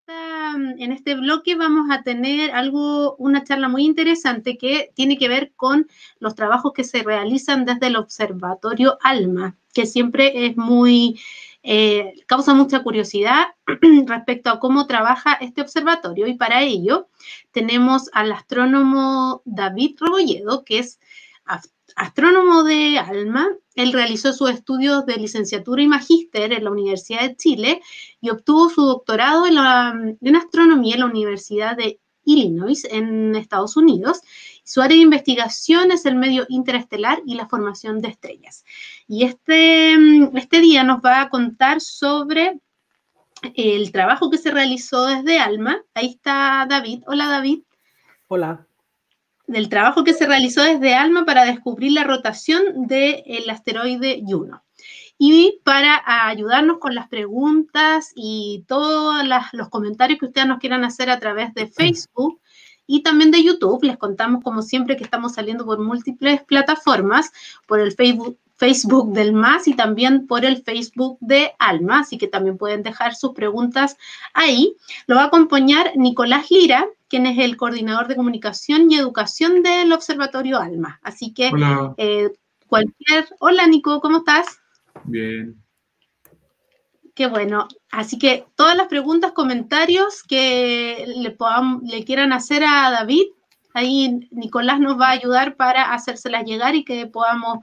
en este bloque vamos a tener una charla muy interesante que tiene que ver con los trabajos que se realizan desde el Observatorio ALMA, que siempre es causa mucha curiosidad respecto a cómo trabaja este observatorio, y para ello tenemos al astrónomo David Rebolledo, que es astrónomo de ALMA. Él realizó sus estudios de licenciatura y magíster en la Universidad de Chile y obtuvo su doctorado en astronomía en la Universidad de Illinois, en Estados Unidos. Su área de investigación es el medio interestelar y la formación de estrellas. Y este día nos va a contar sobre el trabajo que se realizó desde ALMA. Ahí está David. Hola, David. Hola. Del trabajo que se realizó desde ALMA para descubrir la rotación del asteroide Juno. Y para ayudarnos con las preguntas y todos los comentarios que ustedes nos quieran hacer a través de Facebook y también de YouTube, les contamos como siempre que estamos saliendo por múltiples plataformas, por el Facebook del MAS y también por el Facebook de ALMA, así que también pueden dejar sus preguntas ahí. Lo va a acompañar Nicolás Lira, quien es el coordinador de comunicación y educación del Observatorio ALMA. Así que Hola. Hola, Nico, ¿cómo estás? Bien. Qué bueno. Así que todas las preguntas, comentarios que le quieran hacer a David, ahí Nicolás nos va a ayudar para hacérselas llegar y que podamos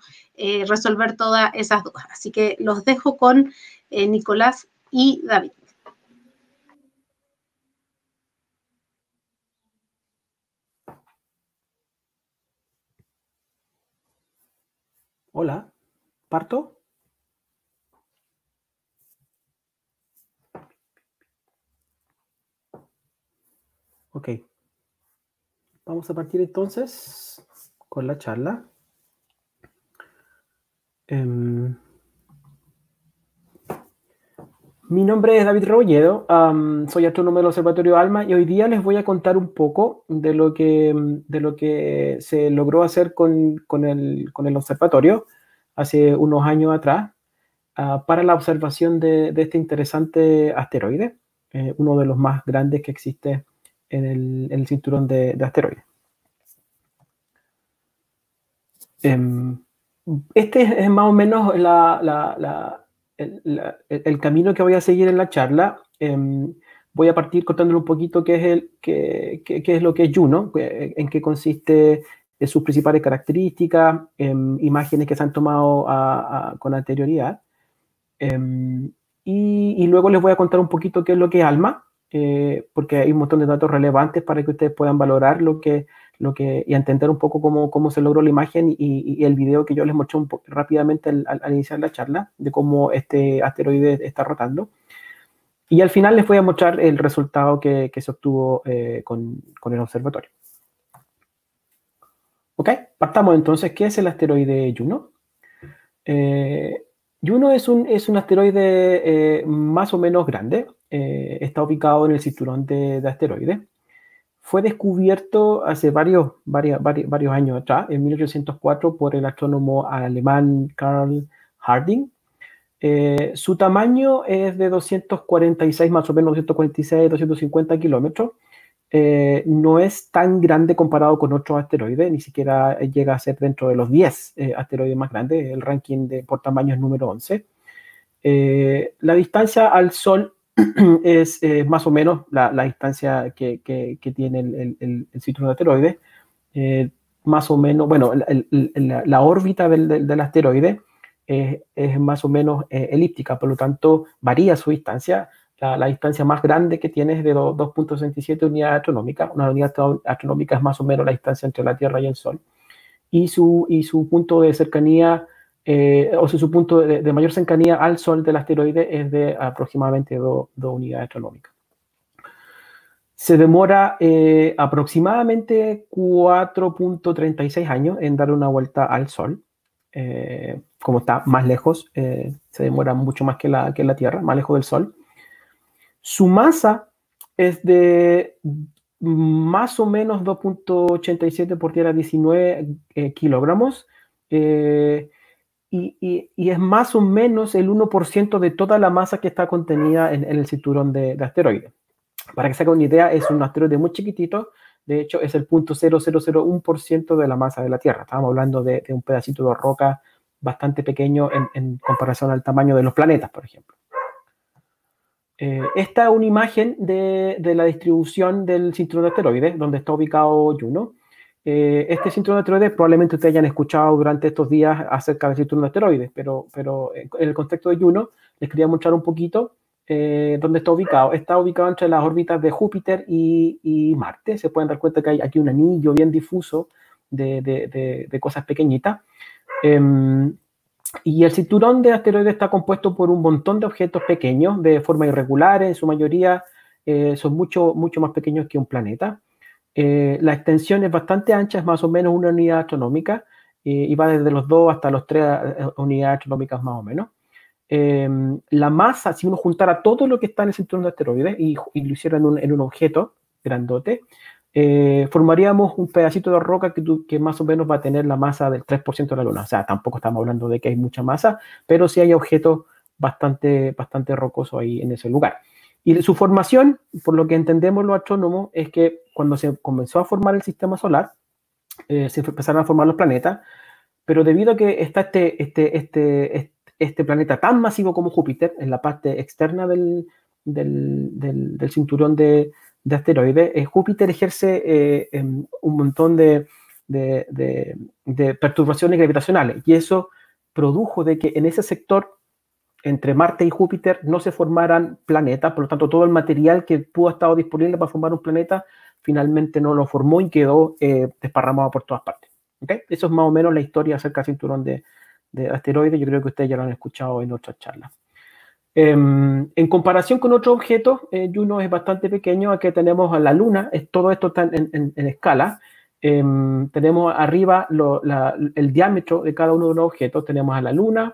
resolver todas esas dudas. Así que los dejo con Nicolás y David. Hola. ¿Parto? Ok. Vamos a partir entonces con la charla. Mi nombre es David Rebolledo, soy astrónomo del Observatorio ALMA y hoy día les voy a contar un poco de lo que se logró hacer con el observatorio hace unos años atrás para la observación de este interesante asteroide, uno de los más grandes que existe en el cinturón de asteroides. Este es más o menos el camino que voy a seguir en la charla. Voy a partir contándole un poquito qué es lo que es Juno, en qué consiste sus principales características, imágenes que se han tomado con anterioridad. Y luego les voy a contar un poquito qué es lo que es ALMA, porque hay un montón de datos relevantes para que ustedes puedan valorar y entender un poco cómo se logró la imagen y el video que yo les mostré rápidamente al iniciar la charla, de cómo este asteroide está rotando. Y al final les voy a mostrar el resultado que se obtuvo con el observatorio. Ok, partamos entonces. ¿Qué es el asteroide Juno? Juno es un asteroide más o menos grande. Está ubicado en el cinturón de asteroides. Fue descubierto hace varios años atrás, en 1804, por el astrónomo alemán Karl Harding. Su tamaño es de 246, más o menos 246, 250 kilómetros. No es tan grande comparado con otros asteroides, ni siquiera llega a ser dentro de los 10 asteroides más grandes. El ranking por tamaño es número 11. La distancia al Sol es más o menos la distancia que tiene el cinturón de asteroides. Más o menos, bueno, la órbita del asteroide es más o menos elíptica, por lo tanto varía su distancia. La distancia más grande que tiene es de 2.67 unidades astronómicas. Una unidad astronómica es más o menos la distancia entre la Tierra y el Sol. Y su punto de cercanía, su punto de mayor cercanía al Sol del asteroide es de aproximadamente 2 unidades astronómicas. Se demora aproximadamente 4.36 años en dar una vuelta al Sol. Como está más lejos, se demora mucho más que la Tierra, más lejos del Sol. Su masa es de más o menos 2.87 por tierra 19 kilogramos, y es más o menos el 1% de toda la masa que está contenida en el cinturón de asteroides. Para que se hagan una idea, es un asteroide muy chiquitito. De hecho, es el 0.0001% de la masa de la Tierra. Estábamos hablando de un pedacito de roca bastante pequeño en comparación al tamaño de los planetas, por ejemplo. Esta es una imagen de la distribución del cinturón de asteroides, donde está ubicado Juno. Este cinturón de asteroides probablemente ustedes hayan escuchado durante estos días acerca del cinturón de asteroides, pero en el contexto de Juno les quería mostrar un poquito dónde está ubicado. Está ubicado entre las órbitas de Júpiter y Marte. Se pueden dar cuenta que hay aquí un anillo bien difuso de cosas pequeñitas. Y el cinturón de asteroides está compuesto por un montón de objetos pequeños de forma irregular. En su mayoría son mucho más pequeños que un planeta. La extensión es bastante ancha, es más o menos una unidad astronómica y va desde los 2 hasta los 3 unidades astronómicas más o menos. La masa, si uno juntara todo lo que está en el cinturón de asteroides y lo hiciera en un objeto grandote, formaríamos un pedacito de roca que más o menos va a tener la masa del 3% de la Luna. O sea, tampoco estamos hablando de que hay mucha masa, pero sí hay objetos bastante rocosos ahí en ese lugar. Y su formación, por lo que entendemos los astrónomos, es que cuando se comenzó a formar el sistema solar, se empezaron a formar los planetas, pero debido a que está este planeta tan masivo como Júpiter, en la parte externa del cinturón de asteroides, Júpiter ejerce un montón de perturbaciones gravitacionales, y eso produjo de que en ese sector entre Marte y Júpiter no se formaran planetas. Por lo tanto, todo el material que pudo haber estado disponible para formar un planeta finalmente no lo formó y quedó desparramado por todas partes. ¿Okay? Eso es más o menos la historia acerca del cinturón de asteroides. Yo creo que ustedes ya lo han escuchado en otras charlas. En comparación con otros objetos, Juno es bastante pequeño. Aquí tenemos a la Luna. Todo esto está en escala. Tenemos arriba el diámetro de cada uno de los objetos. Tenemos a la Luna.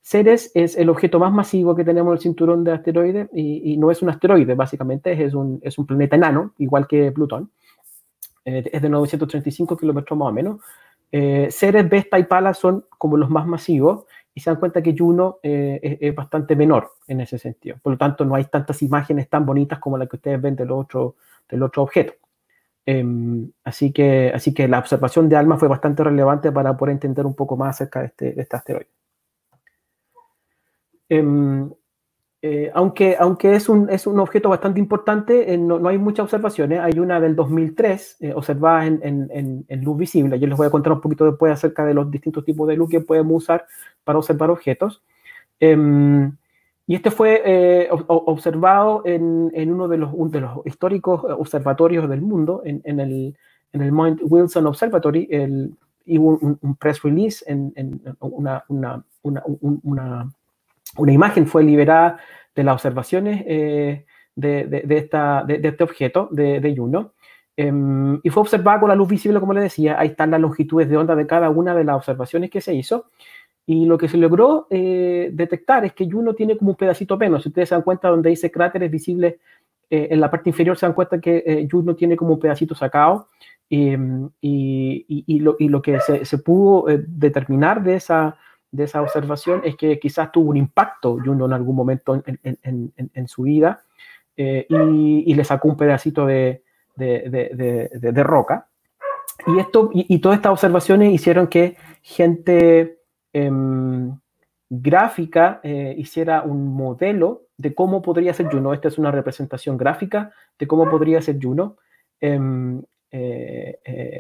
Ceres es el objeto más masivo que tenemos en el cinturón de asteroides y no es un asteroide, básicamente es un planeta enano, igual que Plutón. Es de 935 kilómetros más o menos. Ceres, Vesta y Pallas son como los más masivos y se dan cuenta que Juno es bastante menor en ese sentido. Por lo tanto, no hay tantas imágenes tan bonitas como las que ustedes ven del otro objeto. Así que la observación de ALMA fue bastante relevante para poder entender un poco más acerca de este asteroide. Aunque es un objeto bastante importante, no hay muchas observaciones. Hay una del 2003 observada en luz visible. Yo les voy a contar un poquito después acerca de los distintos tipos de luz que podemos usar para observar objetos. Y este fue observado en uno de los históricos observatorios del mundo, en el Mount Wilson Observatory. Y hubo un press release, una imagen fue liberada de las observaciones de este objeto, de Juno, y fue observada con la luz visible, como les decía. Ahí están las longitudes de onda de cada una de las observaciones que se hizo, y lo que se logró detectar es que Juno tiene como un pedacito menos. Si ustedes se dan cuenta donde dice cráteres visibles en la parte inferior, se dan cuenta que Juno tiene como un pedacito sacado, y lo que se pudo determinar de esa observación es que quizás tuvo un impacto Juno en algún momento en su vida, y le sacó un pedacito de roca. Y todas estas observaciones hicieron que gente gráfica hiciera un modelo de cómo podría ser Juno. Esta es una representación gráfica de cómo podría ser Juno.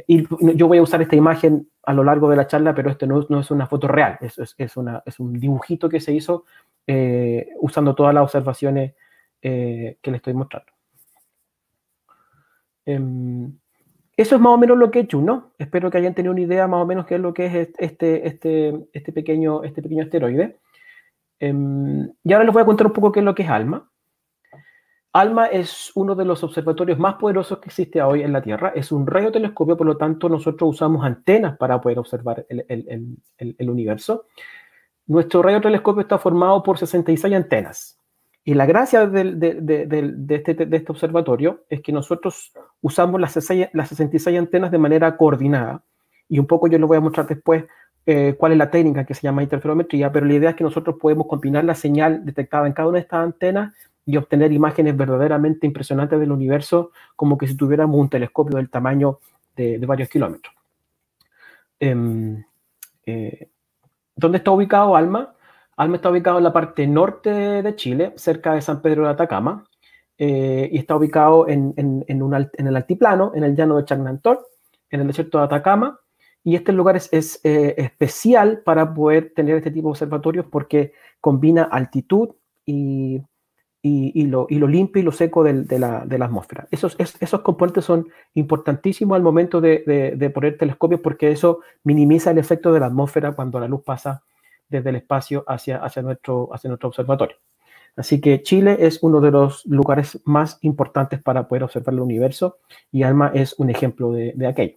Y yo voy a usar esta imagen a lo largo de la charla, pero esto no es una foto real, es un dibujito que se hizo usando todas las observaciones que les estoy mostrando. Eso es más o menos lo que he hecho, ¿no? Espero que hayan tenido una idea más o menos qué es lo que es este pequeño asteroide. Y ahora les voy a contar un poco qué es lo que es ALMA. ALMA es uno de los observatorios más poderosos que existe hoy en la Tierra. Es un radiotelescopio, por lo tanto nosotros usamos antenas para poder observar el universo. Nuestro radiotelescopio está formado por 66 antenas. Y la gracia de este observatorio es que nosotros usamos las 66 antenas de manera coordinada. Y un poco yo les voy a mostrar después cuál es la técnica que se llama interferometría, pero la idea es que nosotros podemos combinar la señal detectada en cada una de estas antenas y obtener imágenes verdaderamente impresionantes del universo, como que si tuviéramos un telescopio del tamaño de varios kilómetros. ¿Dónde está ubicado ALMA? ALMA está ubicado en la parte norte de Chile, cerca de San Pedro de Atacama, y está ubicado en el altiplano, en el llano de Chagnantor, en el desierto de Atacama, y este lugar es especial para poder tener este tipo de observatorios porque combina altitud y lo limpio y lo seco de la atmósfera. Esos componentes son importantísimos al momento de poner telescopios porque eso minimiza el efecto de la atmósfera cuando la luz pasa desde el espacio hacia nuestro observatorio. Así que Chile es uno de los lugares más importantes para poder observar el universo y ALMA es un ejemplo de aquello.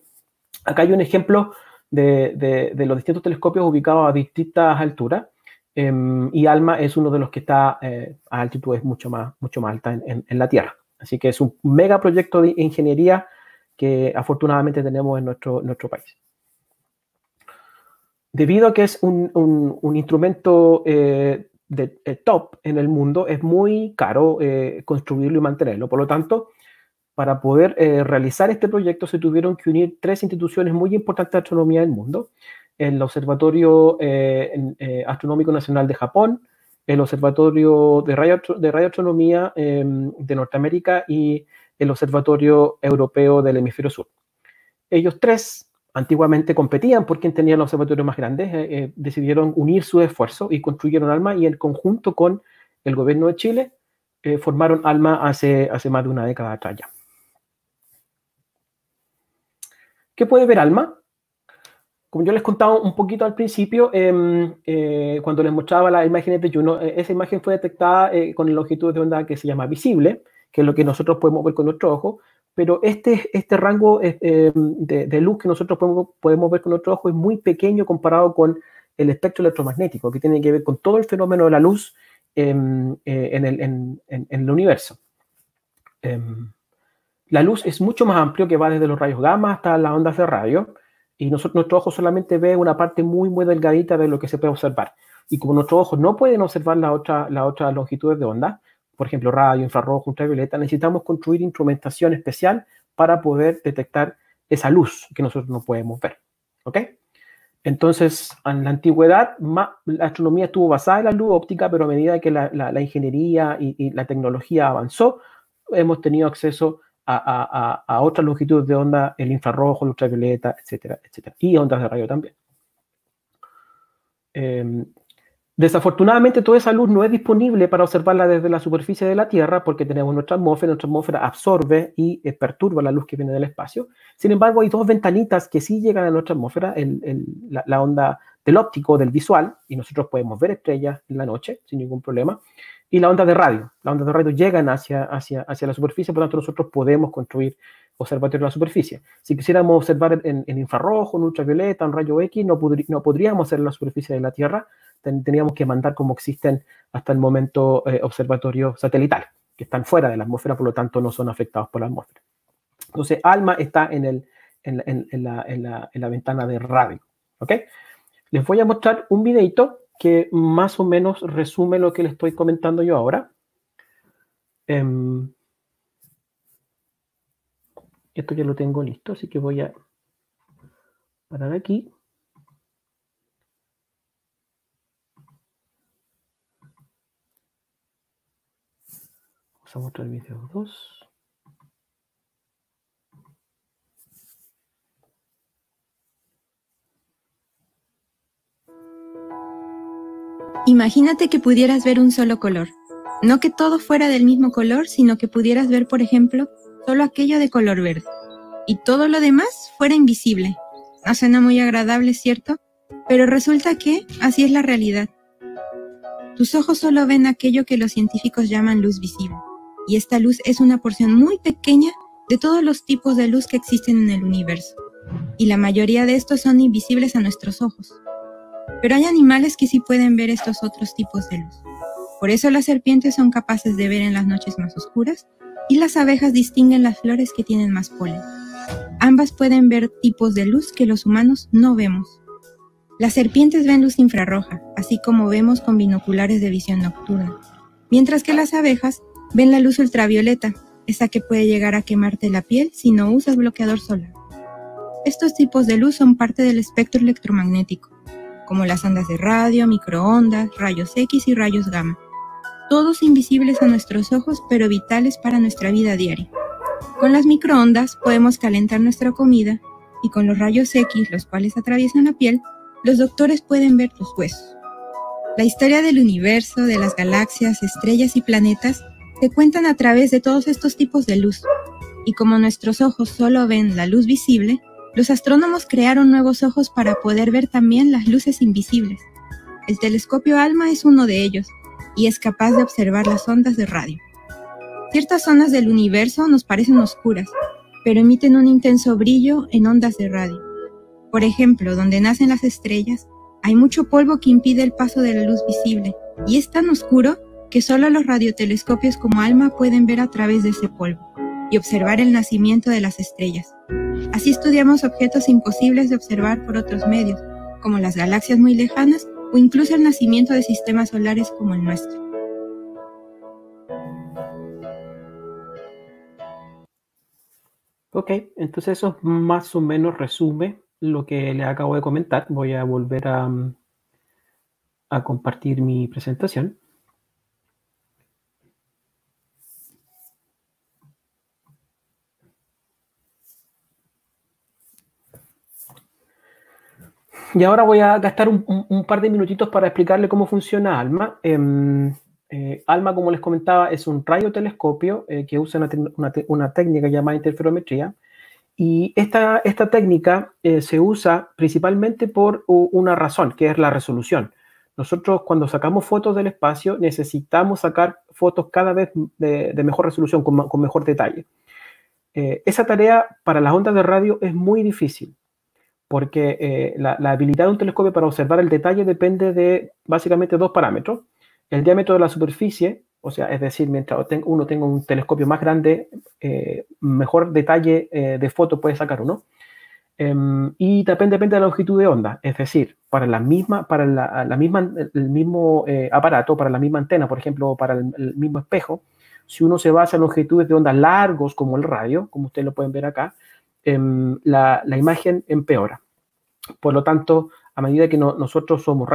Acá hay un ejemplo de los distintos telescopios ubicados a distintas alturas. Y ALMA es uno de los que está a altitudes mucho más altas en la Tierra. Así que es un mega proyecto de ingeniería que afortunadamente tenemos en nuestro país. Debido a que es un instrumento top en el mundo, es muy caro construirlo y mantenerlo. Por lo tanto, para poder realizar este proyecto se tuvieron que unir 3 instituciones muy importantes de astronomía del mundo: el Observatorio Astronómico Nacional de Japón, el Observatorio de Radioastronomía de Norteamérica y el Observatorio Europeo del Hemisferio Sur. Ellos 3 antiguamente competían por quién tenía el observatorio más grande, decidieron unir su esfuerzo y construyeron ALMA, y en conjunto con el gobierno de Chile formaron ALMA hace más de una década atrás ya. ¿Qué puede ver ALMA? Como yo les contaba un poquito al principio, cuando les mostraba las imágenes de Juno, esa imagen fue detectada con longitud de onda que se llama visible, que es lo que nosotros podemos ver con nuestro ojo, pero este rango de luz que nosotros podemos ver con nuestro ojo es muy pequeño comparado con el espectro electromagnético, que tiene que ver con todo el fenómeno de la luz en el universo. La luz es mucho más amplio, que va desde los rayos gamma hasta las ondas de radio, y nuestro ojo solamente ve una parte muy delgadita de lo que se puede observar. Y como nuestros ojos no pueden observar las otras longitudes de onda, por ejemplo, radio, infrarrojo, ultravioleta, necesitamos construir instrumentación especial para poder detectar esa luz que nosotros no podemos ver. ¿Ok? Entonces, en la antigüedad, la astronomía estuvo basada en la luz óptica, pero a medida que la ingeniería y la tecnología avanzó, hemos tenido acceso a otras longitudes de onda, el infrarrojo, el ultravioleta, etcétera, etcétera, y ondas de radio también. Desafortunadamente, toda esa luz no es disponible para observarla desde la superficie de la Tierra porque tenemos nuestra atmósfera absorbe y perturba la luz que viene del espacio. Sin embargo, hay 2 ventanitas que sí llegan a nuestra atmósfera, la onda del óptico, del visual, y nosotros podemos ver estrellas en la noche sin ningún problema, y la onda de radio. Las ondas de radio llegan hacia la superficie, por lo tanto nosotros podemos construir observatorios en la superficie. Si quisiéramos observar en infrarrojo, en ultravioleta, en rayo X, no podríamos hacer en la superficie de la Tierra. Teníamos que mandar, como existen hasta el momento, observatorios satelitales, que están fuera de la atmósfera, por lo tanto no son afectados por la atmósfera. Entonces, ALMA está en la ventana de radio. ¿Ok? Les voy a mostrar un videito que más o menos resume lo que les estoy comentando yo ahora. Esto ya lo tengo listo, así que voy a parar aquí. Vamos a mostrar el video 2. Imagínate que pudieras ver un solo color. No que todo fuera del mismo color, sino que pudieras ver, por ejemplo, solo aquello de color verde. Y todo lo demás fuera invisible. No suena muy agradable, ¿cierto? Pero resulta que así es la realidad. Tus ojos solo ven aquello que los científicos llaman luz visible. Y esta luz es una porción muy pequeña de todos los tipos de luz que existen en el universo. Y la mayoría de estos son invisibles a nuestros ojos. Pero hay animales que sí pueden ver estos otros tipos de luz. Por eso las serpientes son capaces de ver en las noches más oscuras y las abejas distinguen las flores que tienen más polen. Ambas pueden ver tipos de luz que los humanos no vemos. Las serpientes ven luz infrarroja, así como vemos con binoculares de visión nocturna, mientras que las abejas ven la luz ultravioleta, esa que puede llegar a quemarte la piel si no usas bloqueador solar. Estos tipos de luz son parte del espectro electromagnético, como las ondas de radio, microondas, rayos X y rayos gamma. Todos invisibles a nuestros ojos, pero vitales para nuestra vida diaria. Con las microondas podemos calentar nuestra comida y con los rayos X, los cuales atraviesan la piel, los doctores pueden ver tus huesos. La historia del universo, de las galaxias, estrellas y planetas se cuentan a través de todos estos tipos de luz. Y como nuestros ojos solo ven la luz visible, los astrónomos crearon nuevos ojos para poder ver también las luces invisibles. El telescopio ALMA es uno de ellos, y es capaz de observar las ondas de radio. Ciertas zonas del universo nos parecen oscuras, pero emiten un intenso brillo en ondas de radio. Por ejemplo, donde nacen las estrellas, hay mucho polvo que impide el paso de la luz visible, y es tan oscuro que solo los radiotelescopios como ALMA pueden ver a través de ese polvo y observar el nacimiento de las estrellas. Así estudiamos objetos imposibles de observar por otros medios, como las galaxias muy lejanas o incluso el nacimiento de sistemas solares como el nuestro. Ok, entonces eso más o menos resume lo que les acabo de comentar. Voy a volver a compartir mi presentación. Y ahora voy a gastar un par de minutitos para explicarle cómo funciona ALMA. ALMA, como les comentaba, es un radiotelescopio que usa una técnica llamada interferometría. Y esta técnica se usa principalmente por una razón, que es la resolución. Nosotros, cuando sacamos fotos del espacio, necesitamos sacar fotos cada vez de mejor resolución, con mejor detalle. Esa tarea para las ondas de radio es muy difícil, porque la habilidad de un telescopio para observar el detalle depende de básicamente dos parámetros. El diámetro de la superficie, o sea, es decir, mientras uno tenga un telescopio más grande, mejor detalle de foto puede sacar uno. Y depende de la longitud de onda, es decir, para el mismo aparato, para la misma antena, por ejemplo, para el mismo espejo, si uno se basa en longitudes de onda largos como el radio, como ustedes lo pueden ver acá, la imagen empeora. Por lo tanto, a medida que nosotros somos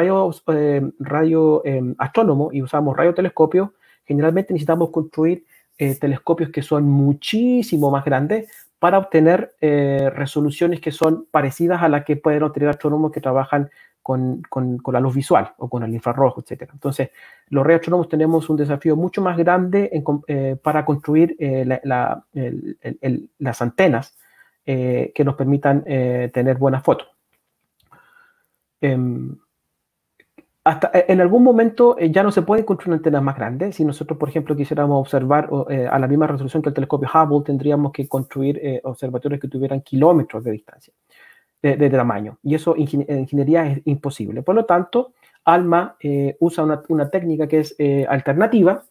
astrónomos y usamos radiotelescopios, generalmente necesitamos construir telescopios que son muchísimo más grandes para obtener resoluciones que son parecidas a las que pueden obtener astrónomos que trabajan con la luz visual o con el infrarrojo, etc. Entonces, los radioastrónomos tenemos un desafío mucho más grande para construir las antenas que nos permitan tener buenas fotos. Hasta en algún momento ya no se pueden construir antenas más grandes. Si nosotros, por ejemplo, quisiéramos observar a la misma resolución que el telescopio Hubble, tendríamos que construir observatorios que tuvieran kilómetros de distancia, de tamaño. Y eso en ingeniería es imposible. Por lo tanto, ALMA usa una técnica que es alternativa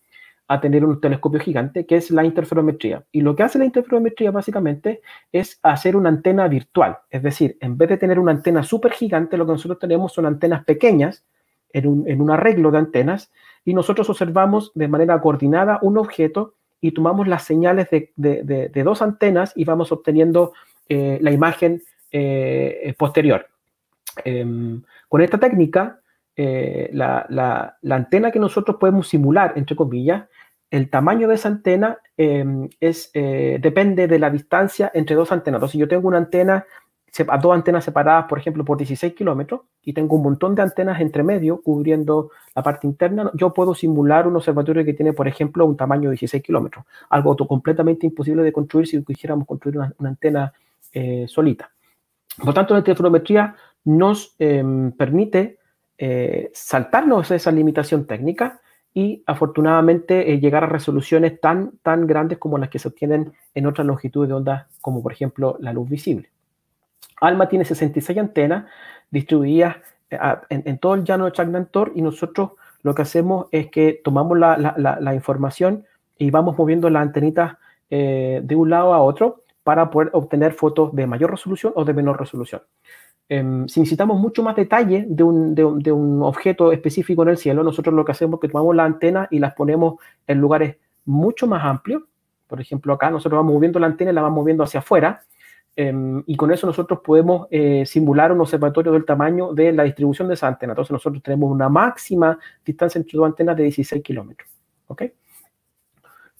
a tener un telescopio gigante, que es la interferometría. Y lo que hace la interferometría básicamente es hacer una antena virtual. Es decir, en vez de tener una antena súper gigante, lo que nosotros tenemos son antenas pequeñas en un arreglo de antenas, y nosotros observamos de manera coordinada un objeto y tomamos las señales de dos antenas y vamos obteniendo la imagen posterior. Con esta técnica, la antena que nosotros podemos simular, entre comillas, el tamaño de esa antena depende de la distancia entre dos antenas. Entonces, yo tengo una antena, dos antenas separadas, por ejemplo, por 16 kilómetros, y tengo un montón de antenas entre medio cubriendo la parte interna. Yo puedo simular un observatorio que tiene, por ejemplo, un tamaño de 16 kilómetros, algo completamente imposible de construir si quisiéramos construir una antena solita. Por lo tanto, la interferometría nos permite saltarnos esa limitación técnica y afortunadamente llegar a resoluciones tan grandes como las que se obtienen en otras longitudes de onda, como por ejemplo la luz visible. ALMA tiene 66 antenas distribuidas en todo el llano de Chagnator, y nosotros lo que hacemos es que tomamos la información y vamos moviendo las antenitas de un lado a otro para poder obtener fotos de mayor resolución o de menor resolución. Si necesitamos mucho más detalle de un objeto específico en el cielo, nosotros lo que hacemos es que tomamos la antena y las ponemos en lugares mucho más amplio. Por ejemplo, acá nosotros vamos moviendo la antena y la vamos moviendo hacia afuera, y con eso nosotros podemos simular un observatorio del tamaño de la distribución de esa antena. Entonces nosotros tenemos una máxima distancia entre dos antenas de 16 kilómetros. ¿Ok?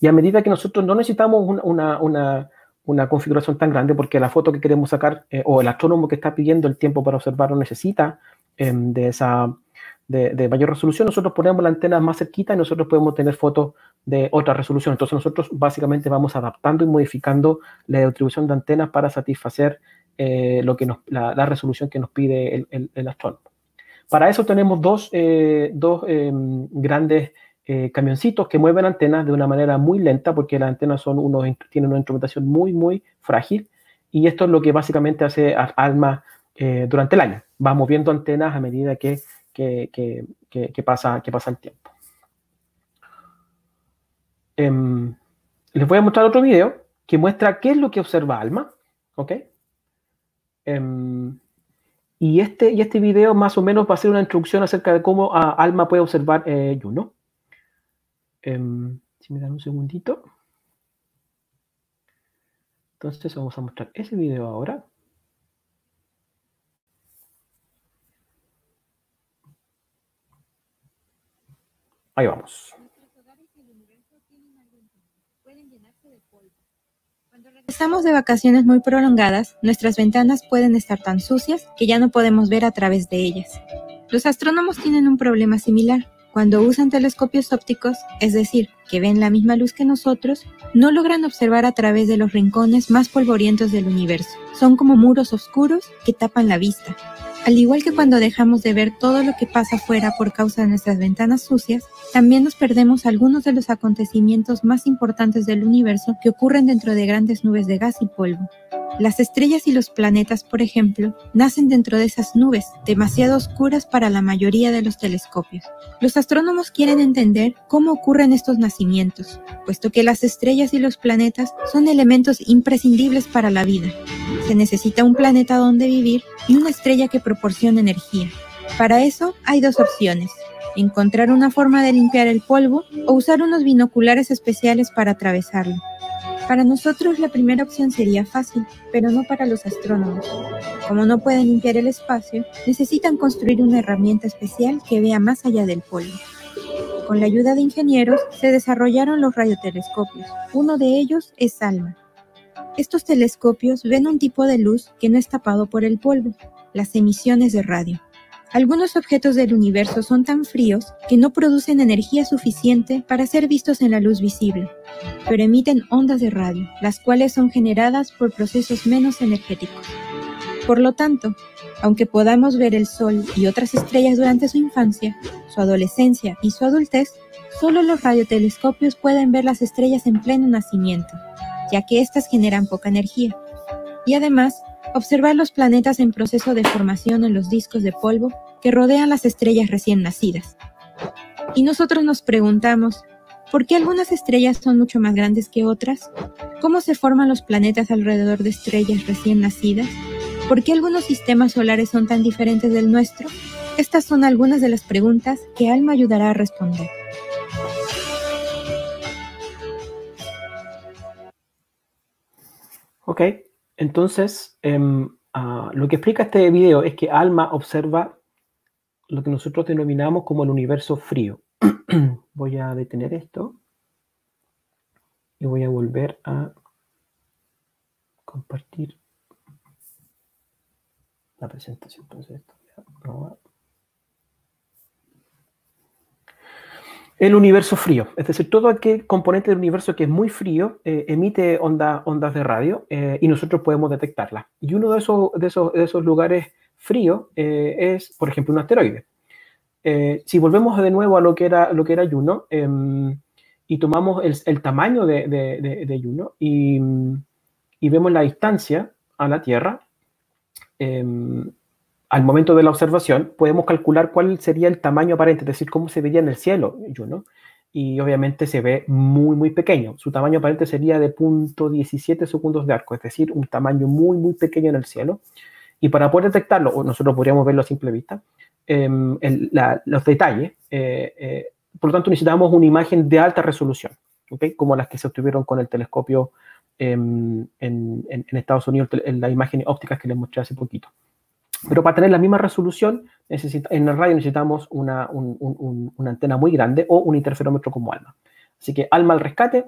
Y a medida que nosotros no necesitamos una configuración tan grande, porque la foto que queremos sacar, o el astrónomo que está pidiendo el tiempo para observar, no necesita de mayor resolución, nosotros ponemos la antena más cerquita y nosotros podemos tener fotos de otra resolución. Entonces nosotros básicamente vamos adaptando y modificando la distribución de antenas para satisfacer la resolución que nos pide el astrónomo. Para eso tenemos dos grandes camioncitos que mueven antenas de una manera muy lenta, porque las antenas tienen una instrumentación muy, muy frágil, y esto es lo que básicamente hace ALMA durante el año. Va moviendo antenas a medida que pasa el tiempo. Les voy a mostrar otro video que muestra qué es lo que observa ALMA. ¿Ok? Y este video más o menos va a ser una introducción acerca de cómo ALMA puede observar Juno. Si me dan un segundito. Entonces vamos a mostrar ese video ahora. Ahí vamos. Cuando regresamos de vacaciones muy prolongadas, nuestras ventanas pueden estar tan sucias que ya no podemos ver a través de ellas. Los astrónomos tienen un problema similar. Cuando usan telescopios ópticos, es decir, que ven la misma luz que nosotros, no logran observar a través de los rincones más polvorientos del universo. Son como muros oscuros que tapan la vista. Al igual que cuando dejamos de ver todo lo que pasa afuera por causa de nuestras ventanas sucias, también nos perdemos algunos de los acontecimientos más importantes del universo que ocurren dentro de grandes nubes de gas y polvo. Las estrellas y los planetas, por ejemplo, nacen dentro de esas nubes, demasiado oscuras para la mayoría de los telescopios. Los astrónomos quieren entender cómo ocurren estos nacimientos, puesto que las estrellas y los planetas son elementos imprescindibles para la vida. Se necesita un planeta donde vivir y una estrella que proporcione energía. Para eso hay dos opciones: encontrar una forma de limpiar el polvo o usar unos binoculares especiales para atravesarlo. Para nosotros la primera opción sería fácil, pero no para los astrónomos. Como no pueden limpiar el espacio, necesitan construir una herramienta especial que vea más allá del polvo. Con la ayuda de ingenieros se desarrollaron los radiotelescopios. Uno de ellos es ALMA. Estos telescopios ven un tipo de luz que no es tapado por el polvo, las emisiones de radio. Algunos objetos del universo son tan fríos que no producen energía suficiente para ser vistos en la luz visible, pero emiten ondas de radio, las cuales son generadas por procesos menos energéticos. Por lo tanto, aunque podamos ver el Sol y otras estrellas durante su infancia, su adolescencia y su adultez, solo los radiotelescopios pueden ver las estrellas en pleno nacimiento, ya que éstas generan poca energía. Y además, observar los planetas en proceso de formación en los discos de polvo que rodean las estrellas recién nacidas. Y nosotros nos preguntamos, ¿por qué algunas estrellas son mucho más grandes que otras? ¿Cómo se forman los planetas alrededor de estrellas recién nacidas? ¿Por qué algunos sistemas solares son tan diferentes del nuestro? Estas son algunas de las preguntas que ALMA ayudará a responder. Ok, entonces lo que explica este video es que ALMA observa lo que nosotros denominamos como el universo frío. Voy a detener esto y voy a volver a compartir la presentación. Entonces, esto voy a probar. El universo frío, es decir, todo aquel componente del universo que es muy frío emite ondas de radio y nosotros podemos detectarlas. Y uno de esos lugares fríos es, por ejemplo, un asteroide. Si volvemos de nuevo a lo que era Juno y tomamos el tamaño de Juno y vemos la distancia a la Tierra, al momento de la observación, podemos calcular cuál sería el tamaño aparente, es decir, cómo se vería en el cielo Juno, y obviamente se ve muy, muy pequeño. Su tamaño aparente sería de 0.17 segundos de arco, es decir, un tamaño muy, muy pequeño en el cielo. Y para poder detectarlo, o nosotros podríamos verlo a simple vista, los detalles, por lo tanto necesitamos una imagen de alta resolución. ¿okay? Como las que se obtuvieron con el telescopio en Estados Unidos, en las imágenes ópticas que les mostré hace poquito. Pero para tener la misma resolución, en el radio necesitamos una antena muy grande o un interferómetro como ALMA. Así que ALMA al rescate.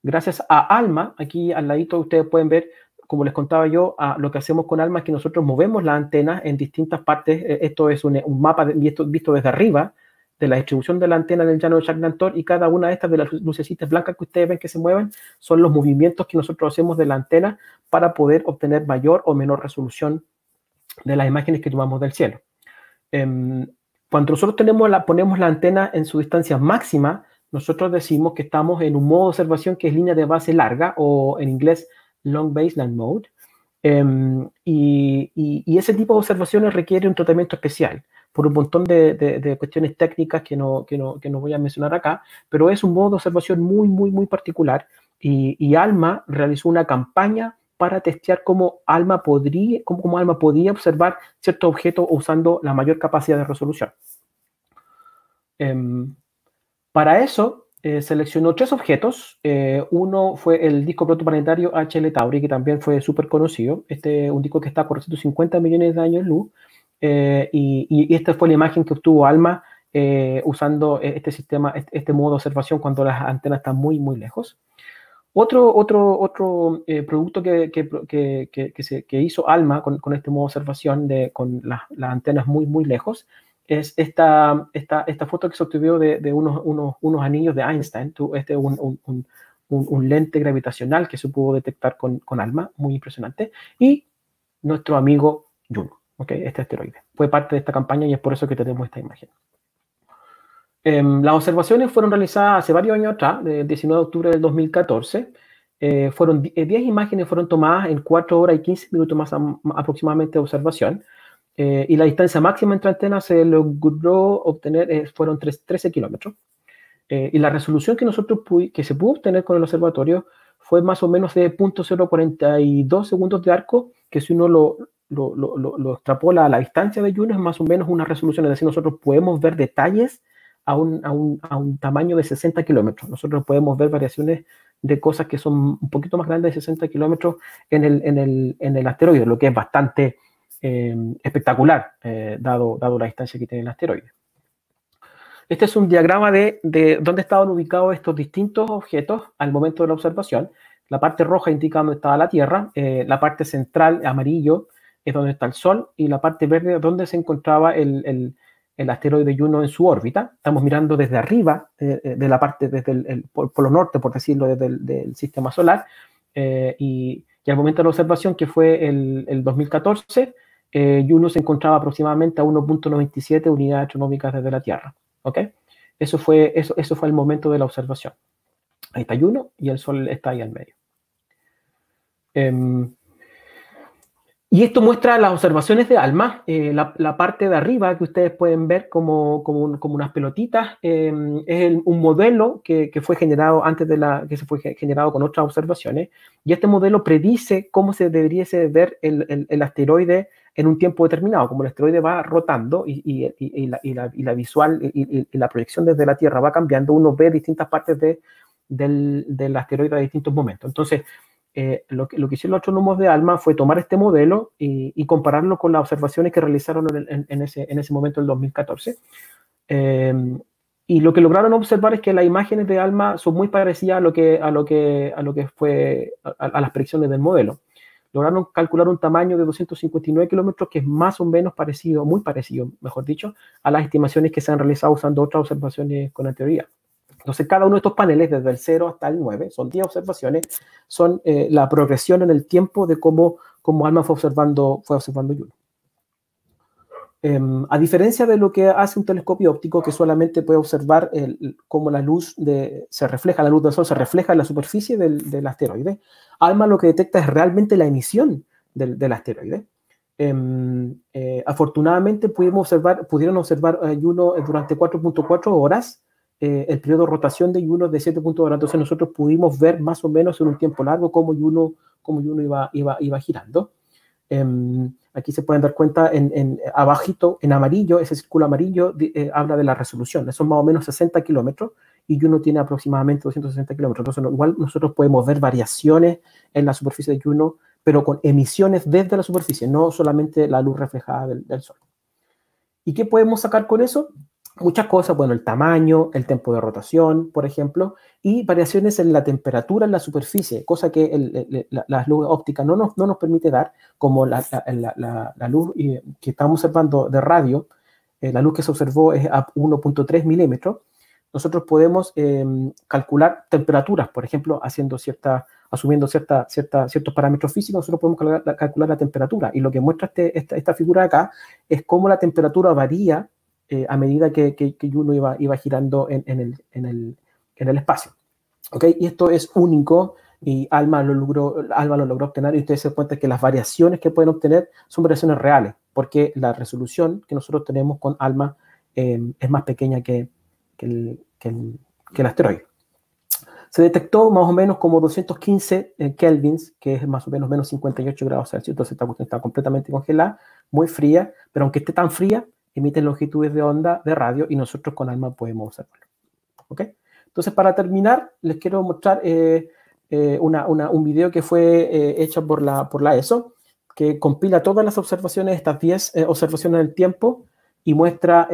Gracias a ALMA, aquí al ladito ustedes pueden ver, como les contaba yo, lo que hacemos con ALMA es que nosotros movemos la antena en distintas partes. Esto es un mapa visto desde arriba de la distribución de la antena en el llano de Jacques-Lantor, y cada una de estas de las lucecitas blancas que ustedes ven que se mueven son los movimientos que nosotros hacemos de la antena para poder obtener mayor o menor resolución de las imágenes que tomamos del cielo. Cuando nosotros ponemos la antena en su distancia máxima, nosotros decimos que estamos en un modo de observación que es línea de base larga, o en inglés long baseline mode, y ese tipo de observaciones requiere un tratamiento especial por un montón de cuestiones técnicas que no voy a mencionar acá, pero es un modo de observación muy particular, y ALMA realizó una campaña para testear cómo ALMA podía observar ciertos objetos usando la mayor capacidad de resolución. Para eso, seleccionó 3 objetos. Uno fue el disco protoplanetario HL Tauri, que también fue súper conocido. Un disco que está a 450 millones de años luz. Y esta fue la imagen que obtuvo ALMA usando este sistema, este modo de observación cuando las antenas están muy lejos. Otro producto que hizo ALMA con este modo de observación con las antenas muy lejos es esta foto que se obtuvo de unos anillos de Einstein. Un lente gravitacional que se pudo detectar con ALMA, muy impresionante, y nuestro amigo Juno, ¿okay? Este asteroide fue parte de esta campaña y es por eso que tenemos esta imagen. Las observaciones fueron realizadas hace varios años atrás, el 19 de octubre del 2014. 10 imágenes fueron tomadas en 4 horas y 15 minutos más aproximadamente de observación. Y la distancia máxima entre antenas se logró obtener, fueron 13 kilómetros. Y la resolución que se pudo obtener con el observatorio fue más o menos de 0.042 segundos de arco, que si uno lo extrapola a la distancia de Juno es más o menos una resolución. Es decir, nosotros podemos ver detalles a un tamaño de 60 kilómetros. Nosotros podemos ver variaciones de cosas que son un poquito más grandes de 60 kilómetros en el asteroide, lo que es bastante espectacular, dado la distancia que tiene el asteroide. Este es un diagrama de dónde estaban ubicados estos distintos objetos al momento de la observación. La parte roja indica dónde estaba la Tierra, la parte central, amarillo, es donde está el Sol, y la parte verde donde se encontraba el asteroide Juno en su órbita. Estamos mirando desde arriba, de la parte, desde el polo norte, por decirlo, desde el sistema solar, y al momento de la observación, que fue el 2014, Juno se encontraba aproximadamente a 1.97 unidades astronómicas desde la Tierra. ¿Okay? Eso fue el momento de la observación. Ahí está Juno y el Sol está ahí al medio. Y esto muestra las observaciones de ALMA. La parte de arriba que ustedes pueden ver como unas pelotitas es un modelo que fue generado que se fue generado con otras observaciones. Y este modelo predice cómo se debería ver el asteroide en un tiempo determinado. Como el asteroide va rotando y la visual y la proyección desde la Tierra va cambiando, uno ve distintas partes del asteroide a distintos momentos. Entonces, lo que hicieron los astrónomos de ALMA fue tomar este modelo y compararlo con las observaciones que realizaron en ese momento, el 2014. Y lo que lograron observar es que las imágenes de ALMA son muy parecidas a lo que fue a las predicciones del modelo. Lograron calcular un tamaño de 259 kilómetros, que es más o menos parecido, muy parecido, mejor dicho, a las estimaciones que se han realizado usando otras observaciones con anterioridad. Entonces, cada uno de estos paneles, desde el 0 hasta el 9, son 10 observaciones, son la progresión en el tiempo de cómo ALMA fue observando Juno. A diferencia de lo que hace un telescopio óptico, que solamente puede observar cómo la luz del Sol se refleja en la superficie del asteroide, ALMA lo que detecta es realmente la emisión del asteroide. Afortunadamente pudieron observar Juno durante 4.4 horas. El periodo de rotación de Juno es de 7.2 horas. Entonces nosotros pudimos ver más o menos en un tiempo largo cómo Juno iba girando. Aquí se pueden dar cuenta abajito, en amarillo, ese círculo amarillo habla de la resolución. Son más o menos 60 kilómetros. y Juno tiene aproximadamente 260 kilómetros. Entonces, igual nosotros podemos ver variaciones en la superficie de Juno, pero con emisiones desde la superficie, no solamente la luz reflejada del Sol. ¿Y qué podemos sacar con eso? Muchas cosas, bueno, el tamaño, el tiempo de rotación, por ejemplo, y variaciones en la temperatura en la superficie, cosa que la luz óptica no nos permite dar, como la luz que estamos observando de radio, la luz que se observó es a 1.3 milímetros. Nosotros podemos calcular temperaturas, por ejemplo, asumiendo ciertos parámetros físicos, nosotros podemos calcular la temperatura. Y lo que muestra esta figura de acá es cómo la temperatura varía a medida que Juno iba girando en el espacio. ¿Okay? Y esto es único, y ALMA lo logró obtener, y ustedes se dan cuenta que las variaciones que pueden obtener son variaciones reales, porque la resolución que nosotros tenemos con ALMA es más pequeña que el asteroide. Se detectó más o menos como 215 kelvins, que es más o menos 58 grados Celsius. Entonces esta cuestión está completamente congelada, muy fría, pero aunque esté tan fría, emite longitudes de onda de radio y nosotros con ALMA podemos observarlo. ¿Okay? Entonces, para terminar, les quiero mostrar un video que fue hecho por la ESO, que compila todas las observaciones, estas 10 observaciones del tiempo, y muestra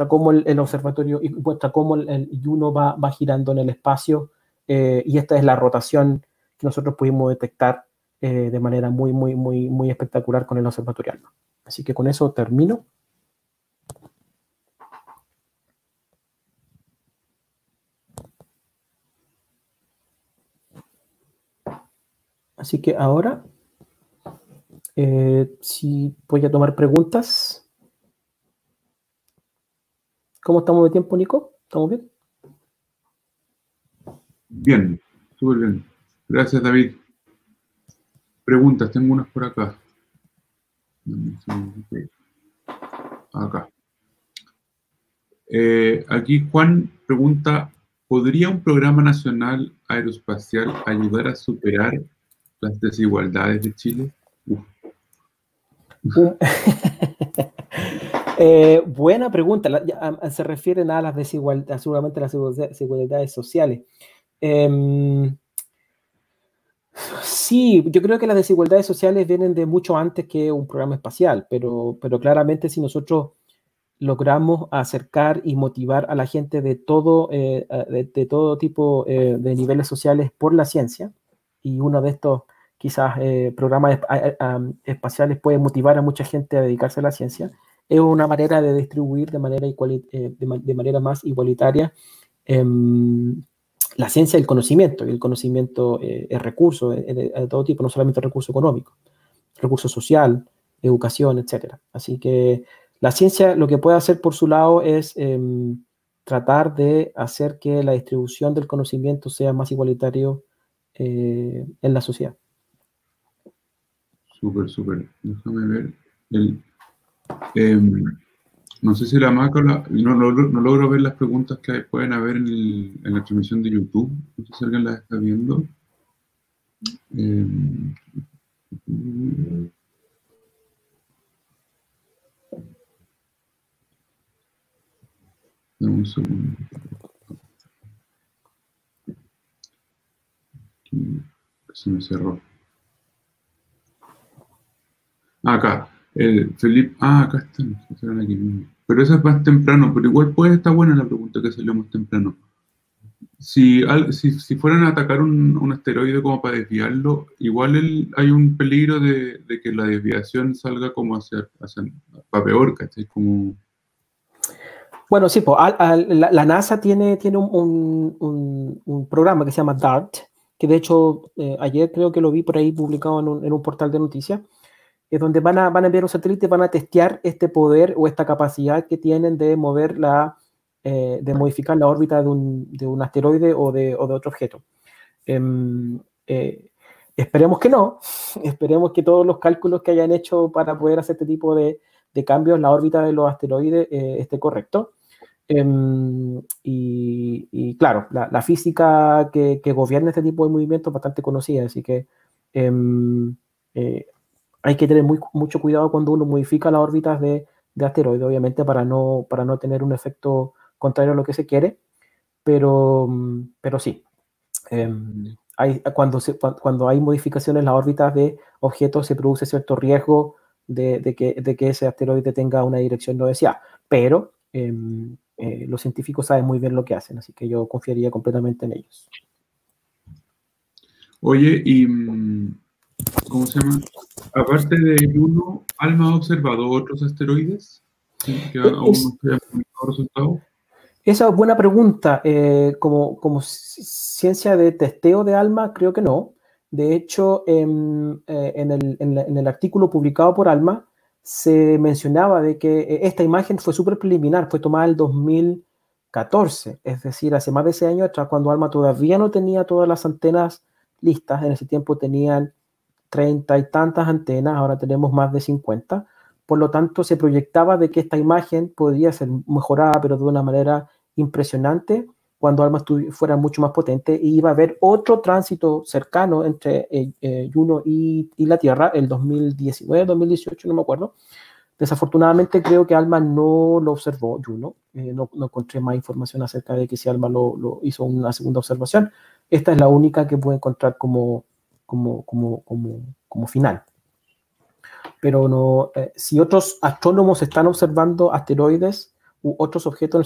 cómo el observatorio, y muestra cómo el Juno va girando en el espacio, y esta es la rotación que nosotros pudimos detectar de manera muy espectacular con el observatorio ALMA. Así que con eso termino. Así que ahora, si voy a tomar preguntas. ¿Cómo estamos de tiempo, Nico? ¿Estamos bien? Bien, súper bien. Gracias, David. Preguntas, tengo unas por acá. Acá. Aquí Juan pregunta, ¿podría un programa nacional aeroespacial ayudar a superar las desigualdades de Chile? Buena pregunta. Se refieren a las desigualdades, seguramente las desigualdades sociales. Sí, yo creo que las desigualdades sociales vienen de mucho antes que un programa espacial, pero claramente si nosotros logramos acercar y motivar a la gente de todo tipo de niveles sociales por la ciencia, y uno de estos quizás programas espaciales puede motivar a mucha gente a dedicarse a la ciencia, es una manera de distribuir de manera más igualitaria la ciencia y el conocimiento. Y el conocimiento es recurso de todo tipo, no solamente recurso económico, recurso social, educación, etc. Así que la ciencia lo que puede hacer por su lado es tratar de hacer que la distribución del conocimiento sea más igualitario en la sociedad. Súper. Déjame ver. No sé si la macro, no logro ver las preguntas que pueden haber en la transmisión de YouTube. No sé si alguien las está viendo. Dame un segundo. Aquí, se me cerró. Acá. Felipe, acá están aquí mismo. Pero eso es más temprano, pero igual puede estar buena la pregunta que salió más temprano. Si fueran a atacar un asteroide como para desviarlo, igual hay un peligro de que la desviación salga como hacia para peor, ¿cachai? Como... Bueno, sí, pues, la NASA tiene un programa que se llama DART, que de hecho ayer creo que lo vi por ahí publicado en un portal de noticias, es donde van a enviar un satélite, van a testear este poder o esta capacidad que tienen de mover de modificar la órbita de un asteroide o de otro objeto. Esperemos que no, esperemos que todos los cálculos que hayan hecho para poder hacer este tipo de cambios en la órbita de los asteroides esté correcto. Y claro, la física que gobierna este tipo de movimientos es bastante conocida, así que hay que tener mucho cuidado cuando uno modifica las órbitas de asteroides, obviamente para no tener un efecto contrario a lo que se quiere. pero sí. Cuando hay modificaciones en las órbitas de objetos, se produce cierto riesgo de que ese asteroide tenga una dirección no deseada, pero los científicos saben muy bien lo que hacen, así que yo confiaría completamente en ellos. Oye, y ¿cómo se llama? Aparte de Juno, ¿ALMA ha observado otros asteroides que aún no se hayan publicado resultados? Esa es buena pregunta. Como ciencia de testeo de ALMA, creo que no. De hecho, en el artículo publicado por ALMA se mencionaba de que esta imagen fue súper preliminar, fue tomada en el 2014, es decir, hace más de 6 años atrás, cuando ALMA todavía no tenía todas las antenas listas. En ese tiempo tenían 30 y tantas antenas, ahora tenemos más de 50. Por lo tanto, se proyectaba de que esta imagen podría ser mejorada, pero de una manera impresionante, cuando ALMA fuera mucho más potente, y iba a haber otro tránsito cercano entre Juno y la Tierra, el 2019, 2018, no me acuerdo. Desafortunadamente, creo que ALMA no lo observó, Juno. No encontré más información acerca de que si ALMA lo hizo una segunda observación. Esta es la única que puedo encontrar como final. Pero no, si otros astrónomos están observando asteroides u otros objetos en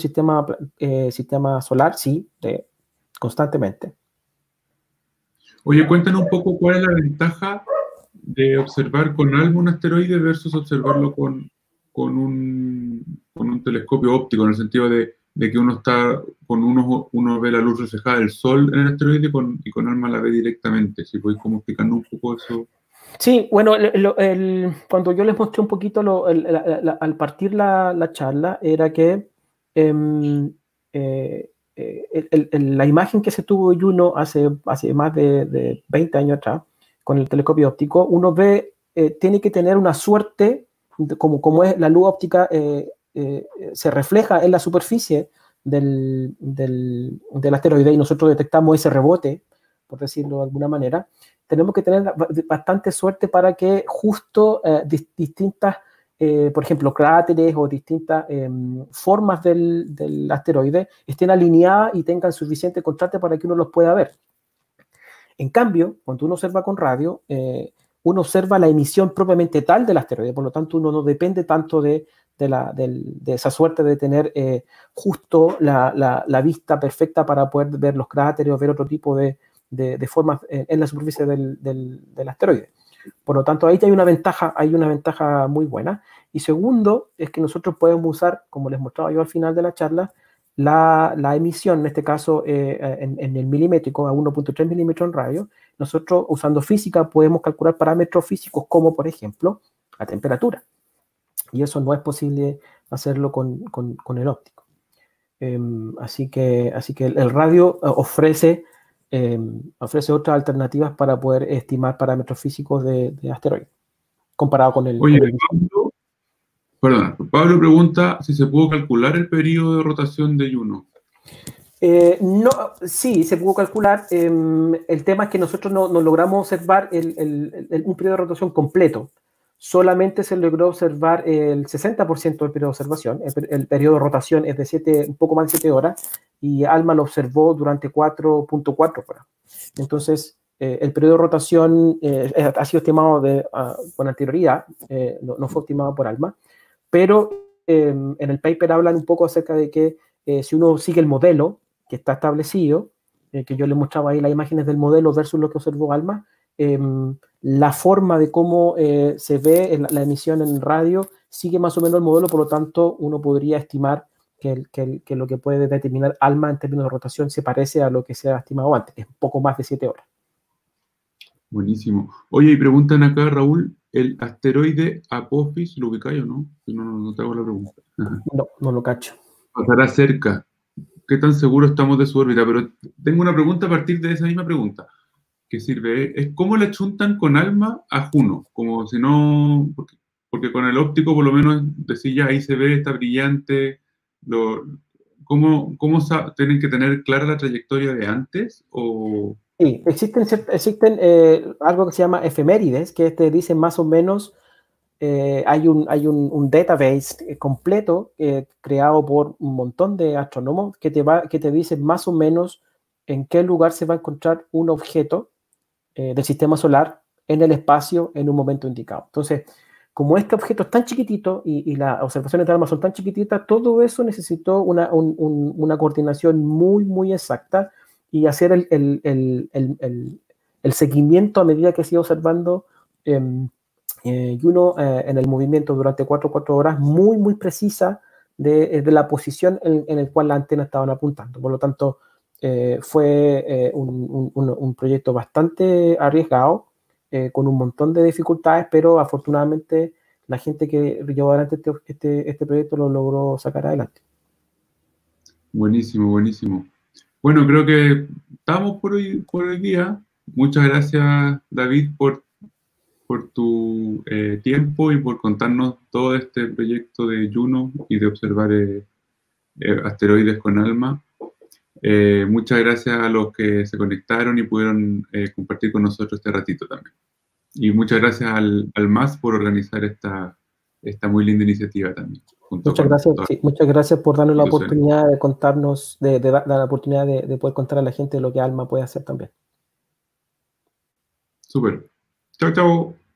el sistema solar, sí, constantemente. Oye, cuéntanos un poco cuál es la ventaja de observar con ALMA un asteroide versus observarlo con un telescopio óptico, en el sentido de que uno ve la luz reflejada del Sol en el asteroide y con ALMA la ve directamente. Si podéis como explicarnos un poco eso. Sí, bueno, cuando yo les mostré un poquito al partir la charla, era que la imagen que se tuvo de Juno hace más de 20 años atrás, con el telescopio óptico, uno ve, tiene que tener una suerte, como es la luz óptica, se refleja en la superficie del asteroide, y nosotros detectamos ese rebote, por decirlo de alguna manera. Tenemos que tener bastante suerte para que justo distintas, por ejemplo, cráteres o distintas formas del asteroide estén alineadas y tengan suficiente contraste para que uno los pueda ver. En cambio, cuando uno observa con radio, uno observa la emisión propiamente tal del asteroide, por lo tanto uno no depende tanto de esa suerte de tener justo la vista perfecta para poder ver los cráteres o ver otro tipo de formas en la superficie del asteroide. Por lo tanto, ahí hay una ventaja muy buena. Y segundo, es que nosotros podemos usar, como les mostraba yo al final de la charla, la emisión, en este caso en el milimétrico, a 1.3 milímetros en radio. Nosotros, usando física, podemos calcular parámetros físicos como, por ejemplo, la temperatura. Y eso no es posible hacerlo con el óptico. Así que el radio ofrece otras alternativas para poder estimar parámetros físicos de asteroides, comparado con el... Oye, Pablo pregunta si se pudo calcular el periodo de rotación de Juno. No, sí, se pudo calcular. El tema es que nosotros no logramos observar un periodo de rotación completo. Solamente se logró observar el 60% del periodo de observación. El periodo de rotación es de un poco más de 7 horas, y ALMA lo observó durante 4.4 horas. Entonces, el periodo de rotación ha sido estimado con anterioridad, no fue estimado por ALMA, pero en el paper hablan un poco acerca de que si uno sigue el modelo que está establecido, que yo les mostraba ahí las imágenes del modelo versus lo que observó ALMA, la forma de cómo se ve la emisión en radio sigue más o menos el modelo, por lo tanto uno podría estimar que lo que puede determinar ALMA en términos de rotación se parece a lo que se ha estimado antes, es un poco más de 7 horas. Buenísimo. Oye, y preguntan acá, Raúl, ¿el asteroide Apophis lo ubicáis o no? No te hago la pregunta. No lo cacho. Pasará cerca. ¿Qué tan seguros estamos de su órbita? Pero tengo una pregunta a partir de esa misma pregunta. Que sirve, es cómo le chuntan con ALMA a Juno, como si no, porque con el óptico por lo menos decía, ahí se ve, está brillante, ¿cómo tienen que tener clara la trayectoria de antes? O... Sí, existen algo que se llama efemérides, que te dicen más o menos hay un database completo creado por un montón de astrónomos que te dice más o menos en qué lugar se va a encontrar un objeto del sistema solar en el espacio en un momento indicado. Entonces, como este objeto es tan chiquitito y las observaciones de ALMA son tan chiquititas, todo eso necesitó una coordinación muy, muy exacta y hacer el seguimiento a medida que se iba observando Juno en el movimiento durante 4 horas, muy, muy precisa de la posición en el cual las antenas estaban apuntando. Por lo tanto, fue un proyecto bastante arriesgado, con un montón de dificultades, pero afortunadamente la gente que llevó adelante este proyecto lo logró sacar adelante. Buenísimo, buenísimo. Bueno, creo que estamos por hoy día. Muchas gracias, David, por tu tiempo y por contarnos todo este proyecto de Juno y de observar asteroides con ALMA. Muchas gracias a los que se conectaron y pudieron compartir con nosotros este ratito también. Y muchas gracias al MAS por organizar esta muy linda iniciativa también. Muchas gracias por darnos la oportunidad de contarnos, de dar la oportunidad de poder contar a la gente lo que ALMA puede hacer también. Súper. Chao, chao.